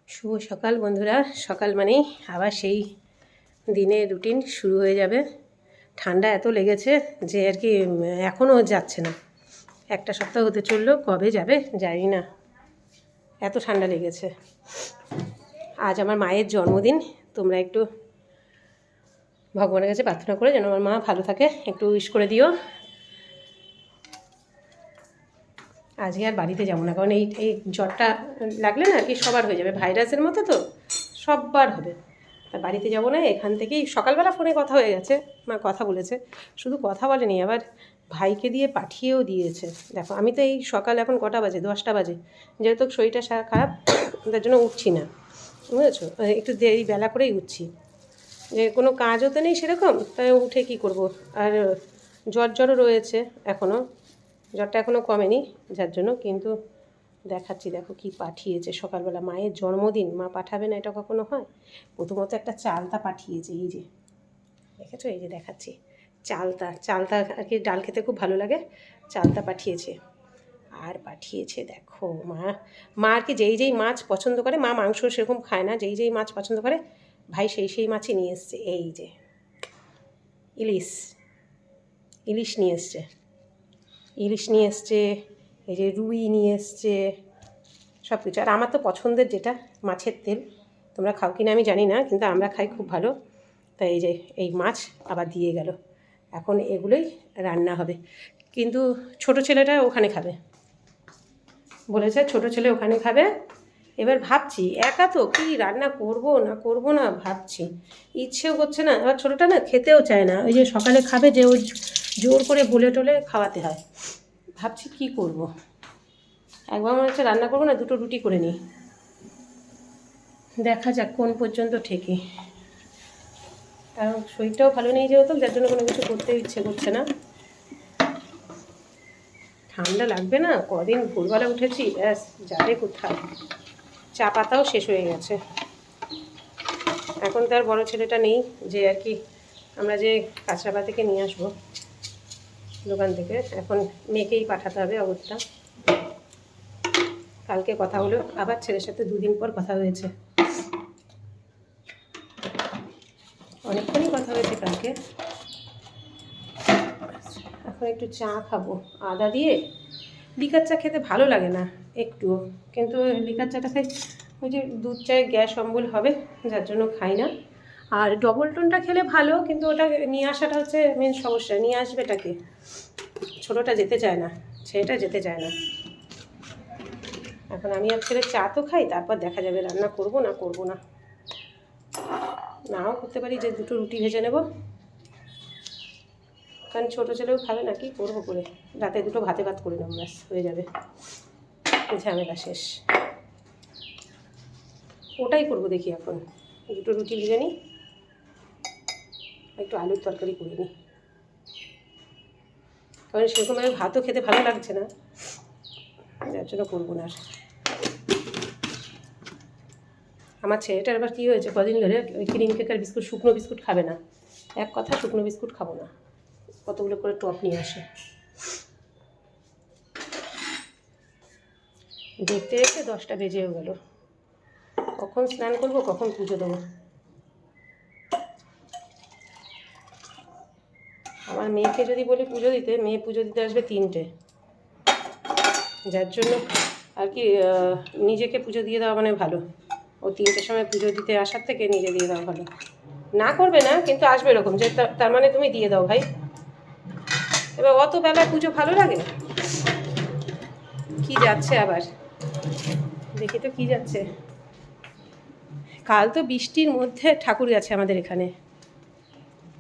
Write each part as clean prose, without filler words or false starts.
শুভ সকাল বন্ধুরা। সকাল মানেই আবার সেই দিনের রুটিন শুরু হয়ে যাবে। ঠান্ডা এত লেগেছে যে আর কি এখনও যাচ্ছে না। একটা সপ্তাহ হতে চললো, কবে যাবে জানি না, এত ঠান্ডা লেগেছে। আজ আমার মায়ের জন্মদিন। তোমরা একটু ভগবানের কাছে প্রার্থনা করে যেন আমার মা ভালো থাকে, একটু উইশ করে দিও। আজকে আর বাড়িতে যাবো না, কারণ এই জ্বরটা লাগলে না আর কি সবার হয়ে যাবে, ভাইরাসের মতো তো সববার হবে। আর বাড়িতে যাবো না, এখান থেকেই সকালবেলা ফোনে কথা হয়ে গেছে, মা কথা বলেছে, শুধু কথা বলেনি, আবার ভাইকে দিয়ে পাঠিয়েও দিয়েছে। দেখো আমি তো এই সকাল এখন কটা বাজে, 10টা বাজে, যেহেতু শরীরটা খারাপ তার জন্য উঠছি না, বুঝেছো, একটু দেরি বেলা করেই উঠছি, যে কোনো কাজও তো নেই সেরকম, তাই উঠে কি করব। আর জ্বরও রয়েছে এখনও, জ্বরটা এখনও কমেনি, যার জন্য কিন্তু দেখাচ্ছি। দেখো কি পাঠিয়েছে সকালবেলা, মায়ের জন্মদিন, মা পাঠাবে না এটা কখনো হয়। প্রথমত একটা চালতা পাঠিয়েছে, এই যে দেখেছো, এই যে দেখাচ্ছি, চালতা আর কি ডাল খেতে খুব ভালো লাগে, চালতা পাঠিয়েছে। আর পাঠিয়েছে দেখো মা আর কি যেই মাছ পছন্দ করে, মা মাংস সেরকম খায় না, যেই মাছ পছন্দ করে ভাই সেই মাছই নিয়ে এসছে। এই যে ইলিশ নিয়ে এসছে, এই যে রুই নিয়ে এসছে, সব কিছু। আর আমার তো পছন্দের যেটা মাছের তেল, তোমরা খাও কিনা আমি জানি না, কিন্তু আমরা খাই খুব ভালো। তাই এই যে এই মাছ আবার দিয়ে গেল, এখন এগুলোই রান্না হবে। কিন্তু ছোট ছেলেটা ওখানে খাবে বলেছে, ছোট ছেলে ওখানে খাবে। এবার ভাবছি একা তো কি রান্না করব না ভাবছি, ইচ্ছেও করছে না। এবার ছোটোটা না খেতেও চায় না, ওই যে সকালে খাবে যে ওই জোর করে বলে টলে খাওয়াতে হয়। ভাবছি কি করব, একবার মনে হচ্ছে রান্না করবো না, দুটো রুটি করে নিই, দেখা যাক কোন পর্যন্ত ঠেকে। কারণ শরীরটাও ভালো নেই যেহেতু, যার জন্য কোনো কিছু করতে ইচ্ছে করছে না। ঠান্ডা লাগবে না, কদিন ভোরবেলা উঠেছি, ব্যাস যাবে কোথায়। চা পাতাও শেষ হয়ে গেছে। এখন তার বড় ছেলেটা নেই, যে আর কি আমরা যে কাঁচরাপা থেকে নিয়ে আসবো দোকান থেকে, এখন মেয়েকেই পাঠাতে হবে অবস্থা। কালকে কথা হলো, আবার ছেলের সাথে 2 দিন পর কথা হয়েছে, অনেকক্ষণই কথা হয়েছে কালকে। এখন একটু চা খাবো আদা দিয়ে। লিকার চা খেতে ভালো লাগে না একটুও, কিন্তু লিকার চাটা খাই, ওই যে দুধ চায়ে গ্যাস অম্বল হবে, যার জন্য খাই না। আর ডবল টোনটা খেলে ভালো, কিন্তু ওটা নিয়ে আসাটা হচ্ছে মেন সমস্যা। নিয়ে আসবেটাকে, ছোটোটা যেতে চায় না, ছেলেটা যেতে চায় না। এখন আমি আর ছেলে চা তো খাই, তারপর দেখা যাবে রান্না করব না, নাও করতে পারি যে 2টো রুটি ভেজে নেব, কারণ ছোটো ছেলেও খাবে না, কি করবো করে। রাতে 2টো ভাত করে নেব, ব্যাস হয়ে যাবে, ঝামেলা শেষ। ওটাই করবো, দেখি এখন 2টো রুটি ভেজে নিই, একটু আলুর তরকারি করে নিই, কারণ সেরকমভাবে ভাতও খেতে ভালো লাগছে না, যার জন্য করবো না। আর আমার ছেলেটার আবার কী হয়েছে, কদিন ধরে ওই ক্রিম কেক আর বিস্কুট, শুকনো বিস্কুট খাবে না, এক কথা শুকনো বিস্কুট খাবো না, কতগুলো করে টপ নিয়ে আসে। দেখতে দেখতে 10টা বেজেও গেল, কখন স্নান করবো, কখন পুজো দেবো। আমার মেয়েকে যদি বলি পুজো দিতে, মেয়ে পুজো দিতে আসবে 3টে, যার জন্য আর কি নিজেকে পুজো দিয়ে দেওয়া মানে ভালো। ও 3টের সময় পুজো দিতে আসার থেকে নিজে দিয়ে দেওয়া ভালো। না করবে না, কিন্তু আসবে এরকম যে তার মানে তুমি দিয়ে দাও ভাই। এবার অত বেলায় পুজো ভালো লাগে? কি যাচ্ছে আবার, দেখি তো কি যাচ্ছে। কাল তো বৃষ্টির মধ্যে ঠাকুর গেছে আমাদের এখানে,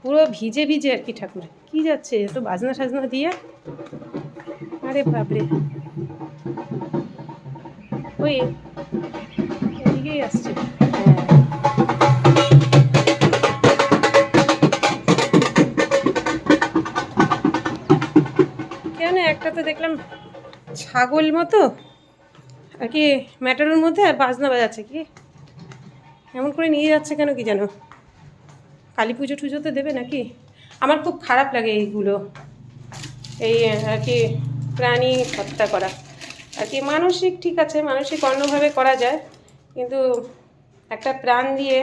পুরো ভিজে আর কি ঠাকুর। কি যাচ্ছে তো বাজনা সাজনা দিয়ে, আরে বাপরে, ওই এদিকেই আসছে। কেন একটা তো দেখলাম ছাগল মতো আর কি ম্যাটারের মধ্যে, আর বাজনা বাজাচ্ছে, কি এমন করে নিয়ে যাচ্ছে কেন কি যেন। কালী পুজো টুজোতে দেবে নাকি? আমার খুব খারাপ লাগে এইগুলো, এই আর কি প্রাণী হত্যা করা আর কি। মানসিক ঠিক আছে, মানসিক অন্যভাবে করা যায়, কিন্তু একটা প্রাণ দিয়ে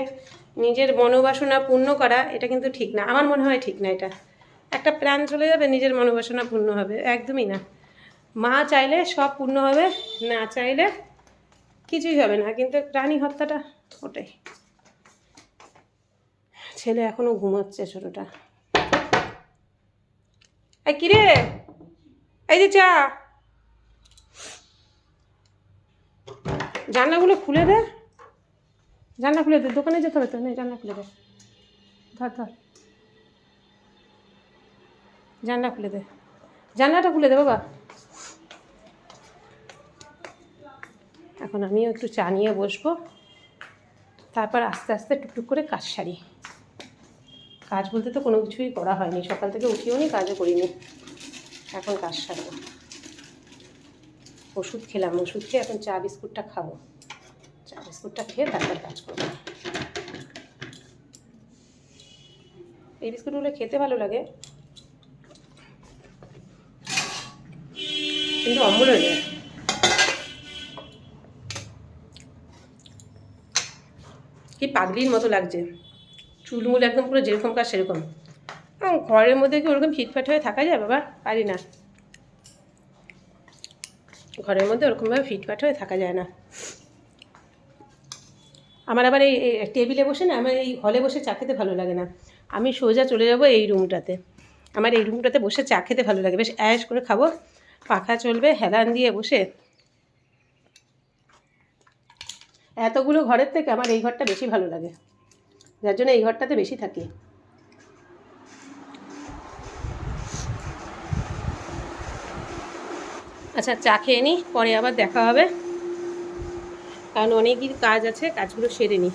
নিজের মনোবাসনা পূর্ণ করা এটা কিন্তু ঠিক না, আমার মনে হয় ঠিক না। এটা একটা প্রাণ চলে যাবে, নিজের মনোবাসনা পূর্ণ হবে? একদমই না। মা চাইলে সব পূর্ণ হবে, না চাইলে কিছুই হবে না। কিন্তু প্রাণী হত্যাটা ওটাই। ছেলে এখনো ঘুমাচ্ছে ছোটোটা। এই কিরে, এই যে চা, জানলাগুলো খুলে দে, জানলা খুলে দে, দোকানে যেতে হবে তো, নেই জানলা খুলে দে, ধর ধর, জানলা খুলে দে, জানলাটা খুলে দে বাবা। এখন আমিও একটু চা নিয়ে বসবো, তারপর আস্তে আস্তে টুকটুক করে কাজ সারি। কাজ বলতে তো কোনো কিছুই করা হয়নি, সকাল থেকে উঠিও নি, কাজও করিনি। এখন কাজ সারবো। ওষুধ খেলাম, ওষুধ খেয়ে এখন চা বিস্কুটটা খাবো। চা বিস্কুটটা খেয়ে তারপর কাজ করবো। এই বিস্কুটগুলো খেতে ভালো লাগে, কিন্তু অম্বল হয়ে যায়। কি পাগলির মতো লাগছে, চুলমুল একদম পুরো যেরকম কাজ সেরকম। ঘরের মধ্যে কি ওরকম ফিটফাট হয়ে থাকা যায় বাবা? পারি না, ঘরের মধ্যে ওরকমভাবে ফিটফাট হয়ে থাকা যায় না। আমার আবার এই টেবিলে বসে না, আমার এই হলে বসে চা খেতে ভালো লাগে না। আমি সোজা চলে যাব এই রুমটাতে। আমার এই রুমটাতে বসে চা খেতে ভালো লাগে, বেশ অ্যাশ করে খাবো, পাখা চলবে, হেলান দিয়ে বসে। এতগুলো ঘরের থেকে আমার এই ঘরটা বেশি ভালো লাগে, যার জন্য এই ঘরটাতে বেশি থাকি। আচ্ছা, চা খেয়ে নিই, পরে আবার দেখা হবে, কারণ অনেকই কাজ আছে, কাজগুলো সেরে নিই।